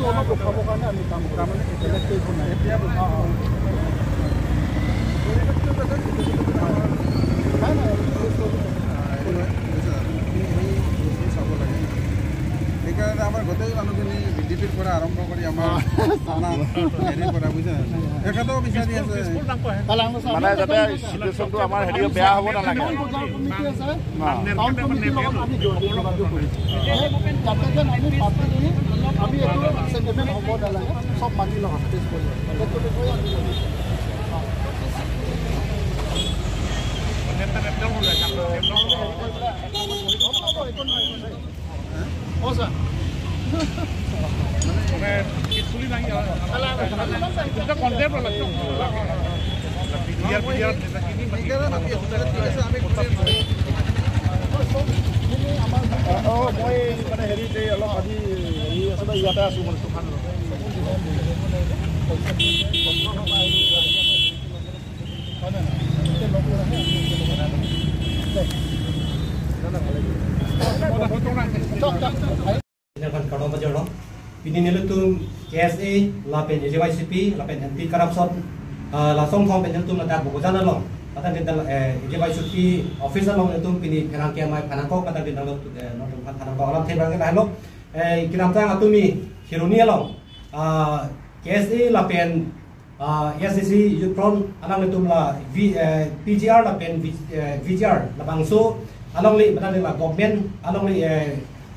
অলপ ৰখাবৰ কাৰণে আমি কাম কৰা মানে বেলেগ একো নাই এতিয়া সেইকাৰণে আমাৰ গোটেই মানুহখিনি বিজেপিৰ পৰা আৰম্ভ কৰি আমাৰ হেৰিৰ পৰা বুজিছে এখেতেও বিচাৰি আছে মানে যাতে চিটুৱেশ্যনটো আমাৰ হেৰি বেয়া হ'ব নালাগে আমি চেণ্টিমেণ্ট হ'ব নালাগে চব মানি লওঁ মই মানে হেৰিতে অলপ আজি হেৰি আচলতে ইয়াতে আছোঁ মানে তুফান Pininilutum KSA, lapen JYCP, lapen anti corruption, langsung thong penjentum latar bukujan along. Kata kita JYCP office along itu pini penangkian mai penangkau kata kita notum penangkau alam tebang kita along. Kita tang atumi hiruni along. KSA lapen SCC Youthron along itu la PGR lapen VGR labangso along li benar la government along li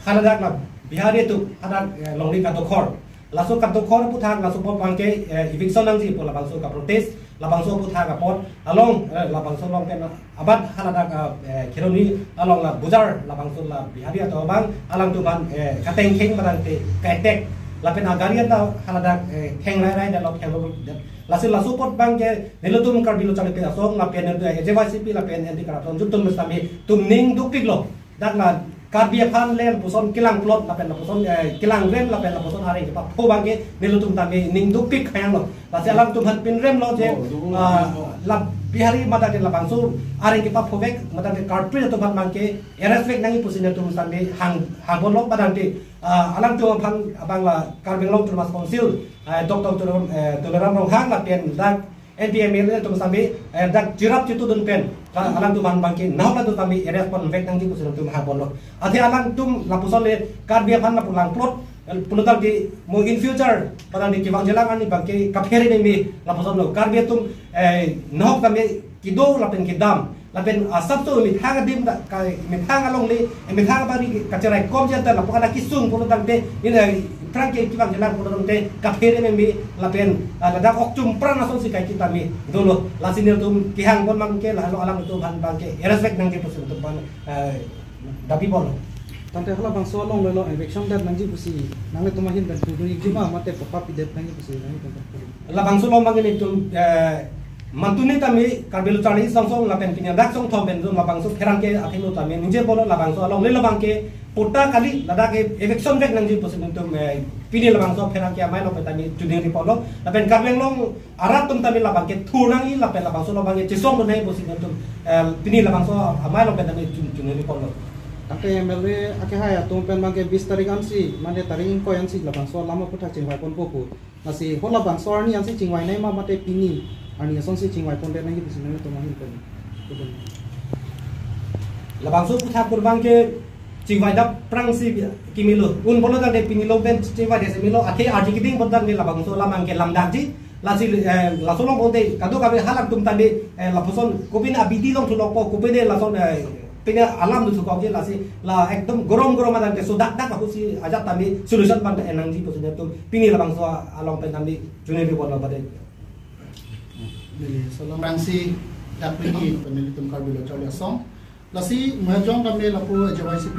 Kanada la Bihari itu ada longli katokor, langsung katokor putang langsung pot bangke eviction nangji pola langsung ka protest, langsung putang ka pot, along langsung long pen abad Kanada kironi along la bujar langsung la Bihari atau bang alang tu ban kateng keng barang te kaitek, lapen agari atau Kanada keng rai dan lok keng langsung pot bangke nilutum karbilo cari pe asong lapen JYCP lapen anti corruption jutum mestami tumning dupik lo, dak la Karbiya pan len puson kilang plot lapen puson kilang rem lapen puson hari kita pubangke nilutum tami ning dupik kayang lo pasti alam tuhan pin rem lo je lab bihari mata de labangsu hari kita pubek mata de karpri tuhan bangke eresvek nangi pusinya tum tami hangbon lo padang de alam tuhan pan abang la karbing lo termas konsil doktor toleran rohang lapen dak NPML itu sampai dak jirap itu dun pen alang tu ban bangki naw la tu kami respon vek nang di pusin tu mahapon lo ati alang tum lapuson le karbia pan lapulang plot punutal di mo in future padang di kiwang jelang ani bangki kapheri ni mi lapuson lo karbia tum naw kami kido lapen kidam lapen asap tu mi thang dim mi thang along li mi thang bari kacerai kom janta lapukan kisung punutal de ini Frankie kiwang jelang punutal de kapheri ni mi lapen ladak oktum pran ason si kai kita mi dulu lasinir tum kihang pon mangke lalu alang itu ban bangke respect nang di pusin tu ban dapi bol tante hala bang so long lo eviction dat nang ji pusi nang le tumahin dan tudu jima mate papa pidet nang ji pusi nang la bang so long bang ni tum mantuni tami karbelu chani songsong lapen pinya dak song thom ben la bang so pherang ke akhilo tami ninje bolo la bang so along le bang ke pota kali ladak eviction vek nang ji pusin tum pini la bang so pherang ke amai lo tami juding ri polo lapen karbeng long arat tum tami la bang ke thunang i lapen la bang so lo bang ke chisong nai pusin tum pini la bang so amai lo tami juding ri polo Angke MLA ake haya tum pen bangke 20 tarik ansi mane tarik ko ansi la bang so lama putak jingwai pon popu nasi hola bang so arni ansi jingwai nai ma mate pini ani asong si jingwai pon de nai pusin nai to mahin pen la bang so putak pur bangke jingwai dap prang si kimilo un bolo dang de pini lo ben jingwai de semilo ate arji kiding pon dang ni la bang so lamang ke lamdak ji lasi la so long bonde kado kabe halak tum tande la puson kopin abidi long thulok po kopin la son Pina alam tu suka je lasi la ekdom gorom adan ke sudak dak aku si ajak tami solution pan enang ji posnya tu pini la bangso along pen tami juni ri bon bade Prangsi dak pini penelitum karbilo chole song lasi mahjong kami lapu JYCP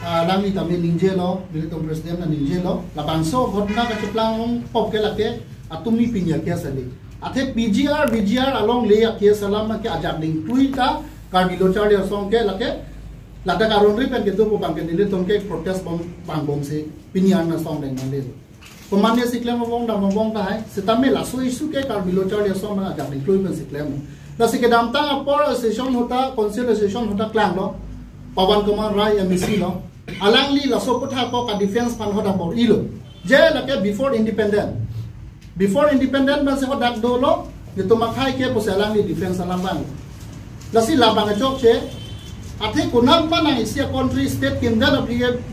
lang ni tami ninje lo militum presiden na ninje lo la bangso ghotna ka cheplang pop ke late atumni pinya ke sali athe VGR along le ke salam ke ajak ding tuita Karbilo chali asong ke lake lada karon ri pen gitu pang ke dili tong ke protest bang bom se pinyan na song deng mande komande siklem bong da bong ta hai setame la so isu ke Karbilo chali asong na ja ding pen siklem la se ke dam ta por session hota conciliation hota klang lo Pawan Kumar Rai MEC lo alang li la so putha ko ka defense pan hota por ilo je lake before independent ban se hodak dolo ye to makai ke posalang ni defense alang bang lasi labang chok che athe kunang manang isia country state kindan of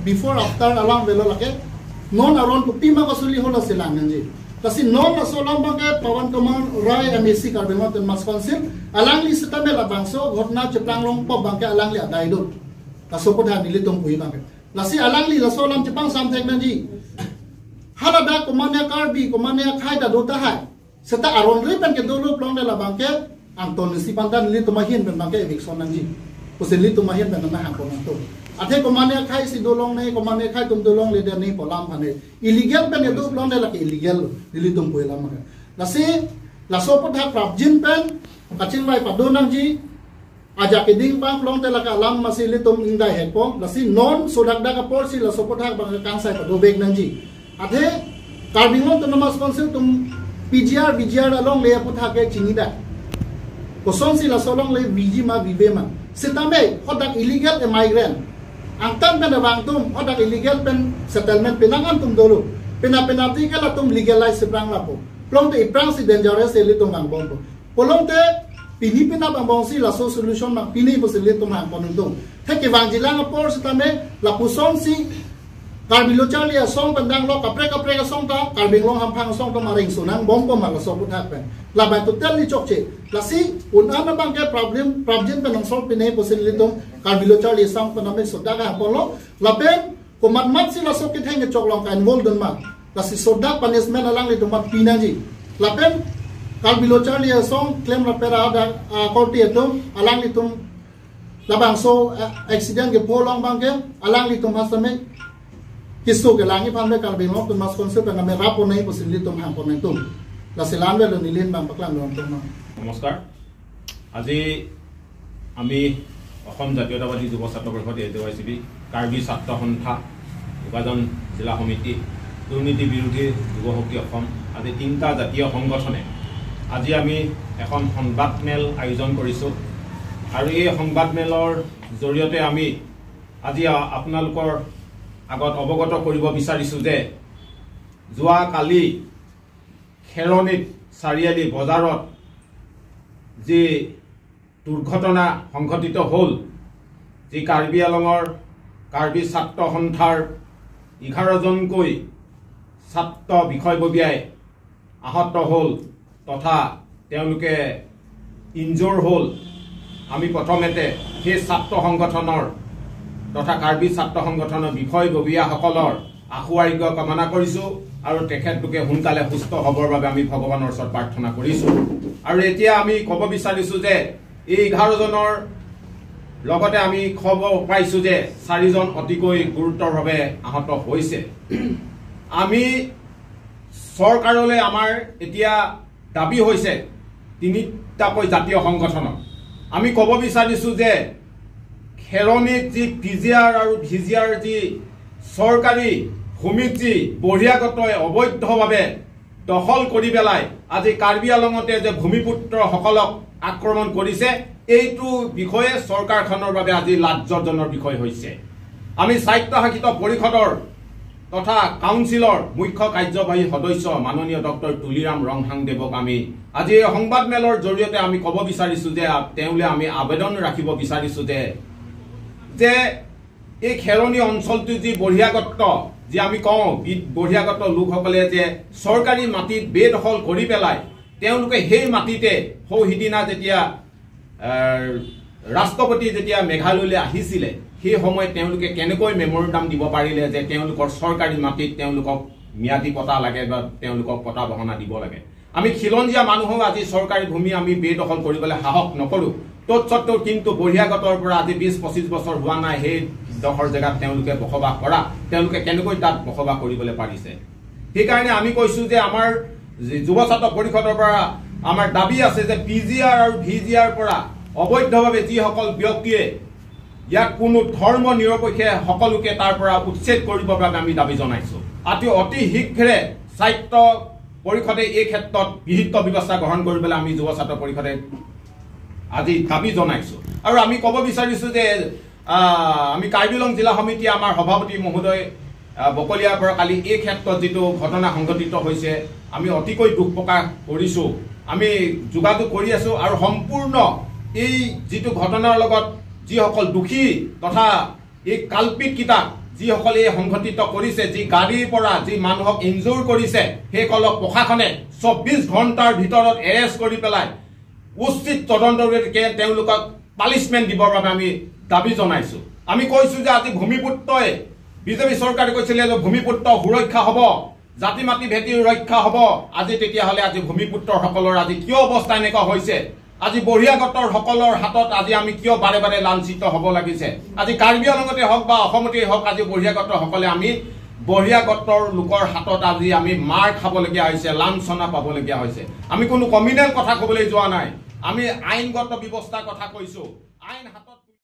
before after alang velo lake non aron pima kasuli hola silang nji lasi non la solam bang ke Pawan Kumar Rai MEC Carbimot and Mas Council alang li setame labang so ghotna cheplang long po bang ke alang li adai do kasopodhan nilitung pui bang lasi alang li la solam chepang samthek nji halada komane karbi komane khaida dota hai seta aron ripen ke dulu plong de la bangke angton si pandan li tumahin ben bangke eviction nangji poseli tumahin ben na hangpon to athe komane khai si dolong nei komane khai tum dolong le de nei polam phane illegal ben de plong de la ke illegal li tum poila ma la si la sopot ha prabjin pen kachin vai padon nangji aja ke ding bang plong de la ka lam masili tum indai hepong la si non sodak da ka por si la sopot ha bang kangsai padobek nangji athe Carbimot to Mas Council tum BGR along le putha ke chinida koson si la solong le biji ma vivema sitame hodak illegal migrant angtan ben bang tum hodak illegal pen settlement penangan tum dulu penalti ke la tum legalize sebrang lapo plong te iprang si dangerous le tum bang bombo polong te pini pina bang bong si la solution ma pini bo se le tum hang ponung tum theke wang jilang por sitame la puson si Carbilo Charlie song pandang lo kapre ka song ta Carbing long hampang song to maring sunang bombo ma so put happen la ba to tell ni chokche la si una na bang ke problem penong solve pine posin litom Carbilo Charlie song to na me so daga polo la ben ko mat si la so ke theng chok long kan mol don ma la si so da punishment alang litom mat pina ji la ben Carbilo Charlie song claim la pera da korti etom alang litom la bang so accident ke polong bang ke alang litom hasame kisu ke langi pambe Carbimot to Mas Council na me rapo nei posili tum hang poneng tum la selanwe lo nilin bang paklang lo tum নমস্কাৰ আজি আমি অসম জাতীয়তাবাদী যুৱ ছাত্ৰ পৰিষদ AJYCB Karbi ছাত্ৰ সন্থা বিভাজন জিলা সমিতি দুৰ্নীতি বিৰোধী যুৱ শক্তি অসম আজি তিনিটা জাতীয় সংগঠনে আজি আমি এখন সংবাদমেল আয়োজন কৰিছোঁ আৰু এই সংবাদমেলৰ জৰিয়তে আমি আজি আপোনালোকৰ আগত অৱগত কৰিব বিচাৰিছোঁ যে যোৱা কালি খেৰণিত চাৰিআলি বজাৰত যি দুৰ্ঘটনা সংঘটিত হ'ল যি কাৰ্বি আলঙৰ কাৰ্বি ছাত্ৰ সন্থাৰ 11জনকৈ ছাত্ৰ বিষয়ববীয়াই আহত হ'ল তথা তেওঁলোকে ইনজৰ হ'ল আমি প্ৰথমতে সেই ছাত্ৰ সংগঠনৰ তথা কাৰ্বি ছাত্ৰ সংগঠনৰ বিষয়ববীয়াসকলৰ আশু আৰোগ্য কামনা কৰিছোঁ আৰু তেখেতলোকে সোনকালে সুস্থ হ'বৰ বাবে আমি ভগৱানৰ ওচৰত প্ৰাৰ্থনা কৰিছোঁ আৰু এতিয়া আমি ক'ব বিচাৰিছোঁ যে এই 11জনৰ লগতে আমি খবৰ পাইছোঁ যে 4জন অতিকৈ গুৰুতৰভাৱে আহত হৈছে আমি চৰকাৰলৈ আমাৰ এতিয়া দাবী হৈছে তিনিটাকৈ জাতীয় সংগঠনৰ আমি ক'ব বিচাৰিছোঁ যে খেৰণিত যি পিজিআৰ আৰু ভিজিআৰ যি চৰকাৰী ভূমিত যি বহিৰাগত অবৈধভাৱে দখল কৰি পেলাই আজি কাৰ্বি আলঙতে যে ভূমিপুত্ৰসকলক আক্ৰমণ কৰিছে এইটো বিষয়ে চৰকাৰখনৰ বাবে আজি লাজ্জনকৰ বিষয় হৈছে আমি স্বায়ত্তশাসিত পৰিষদৰ তথা কাউন্সিলৰ মুখ্য কাৰ্যবাহী সদস্য মাননীয় ডক্টৰ তুলিৰাম ৰংহাংদেৱক আমি আজি এই সংবাদমেলৰ জৰিয়তে আমি ক'ব বিচাৰিছোঁ যে তেওঁলৈ আমি আবেদন ৰাখিব বিচাৰিছোঁ যে এই খেৰণি অঞ্চলটো যি বহিৰাগত যি আমি কওঁ বহিৰাগত লোকসকলে যে চৰকাৰী মাটিত বেদখল কৰি পেলাই তেওঁলোকে সেই মাটিতে সিদিনা যেতিয়া ৰাষ্ট্ৰপতি যেতিয়া মেঘালয়লৈ আহিছিলে সেই সময়ত তেওঁলোকে কেনেকৈ মেমৰেণ্ডাম দিব পাৰিলে যে তেওঁলোকৰ চৰকাৰী মাটিত তেওঁলোকক ম্যাদী পটা লাগে বা তেওঁলোকক পটা বহনা দিব লাগে আমি খিলঞ্জীয়া মানুহক আজি চৰকাৰী ভূমি আমি বেদখল কৰিবলৈ সাহস নকৰোঁ তৎসত্ত্বেও কিন্তু বহিৰাগতৰ পৰা আজি 20-25 বছৰ হোৱা নাই সেই ডখৰ জেগাত তেওঁলোকে বসবাস কৰা তেওঁলোকে কেনেকৈ তাত বসবাস কৰিবলৈ পাৰিছে সেইকাৰণে আমি কৈছোঁ যে আমাৰ যুৱ ছাত্ৰ পৰিষদৰ পৰা আমাৰ দাবী আছে যে পিজিআৰ আৰু ভিজিআৰ পৰা অবৈধভাৱে যিসকল ব্যক্তিয়ে ইয়াক কোনো ধৰ্ম নিৰপেক্ষে সকলোকে তাৰ পৰা উচ্ছেদ কৰিবৰ বাবে আমি দাবী জনাইছোঁ অতি শীঘ্ৰে স্বায়ত্ত পৰিষদে এই ক্ষেত্ৰত বিহিত ব্যৱস্থা গ্ৰহণ কৰিবলৈ আমি যুৱ ছাত্ৰ পৰিষদে আজি দাবী জনাইছোঁ আৰু আমি ক'ব বিচাৰিছোঁ যে আমি কাৰ্বি আংলং জিলা সমিতি আমাৰ সভাপতি মহোদয় বকলিয়াৰ পৰা কালি এই ক্ষেত্ৰত যিটো ঘটনা সংঘটিত হৈছে আমি অতিকৈ দুখ প্ৰকাশ কৰিছোঁ আমি যোগাযোগ কৰি আছোঁ আৰু সম্পূৰ্ণ এই যিটো ঘটনাৰ লগত যিসকল দোষী তথা এই কালপিতকেইটা যিসকলে সংঘটিত কৰিছে যি গাড়ীৰ পৰা যি মানুহক ইনজুৰ কৰিছে সেইসকলক প্ৰশাসনে 24 ঘণ্টাৰ ভিতৰত এৰেষ্ট কৰি পেলাই উচিত তদন্তকে তেওঁলোকক পানিছমেণ্ট দিবৰ বাবে আমি দাবী জনাইছোঁ আমি কৈছোঁ যে আজি ভূমিপুত্ৰই বিজেপি চৰকাৰে কৈছিলে যে ভূমিপুত্ৰ সুৰক্ষা হ'ব জাতি মাটি ভেটি ৰক্ষা হ'ব আজি তেতিয়াহ'লে আজি ভূমিপুত্ৰসকলৰ আজি কিয় অৱস্থা এনেকুৱা হৈছে আজি বহিৰাগতৰ সকলৰ হাতত আজি আমি কিয় বাৰে বাৰে লাঞ্ছিত হ'ব লাগিছে আজি কাৰ্বি আংলঙতে হওক বা অসমতেই হওক আজি বহিৰাগতসকলে আমি বহিৰাগতৰ লোকৰ হাতত আজি আমি মাৰ খাবলগীয়া হৈছে লাঞ্ছনা পাবলগীয়া হৈছে আমি কোনো কমিউনেল কথা ক'বলৈ যোৱা নাই আমি আইনগত ব্যৱস্থাৰ কথা কৈছোঁ আইন হাতত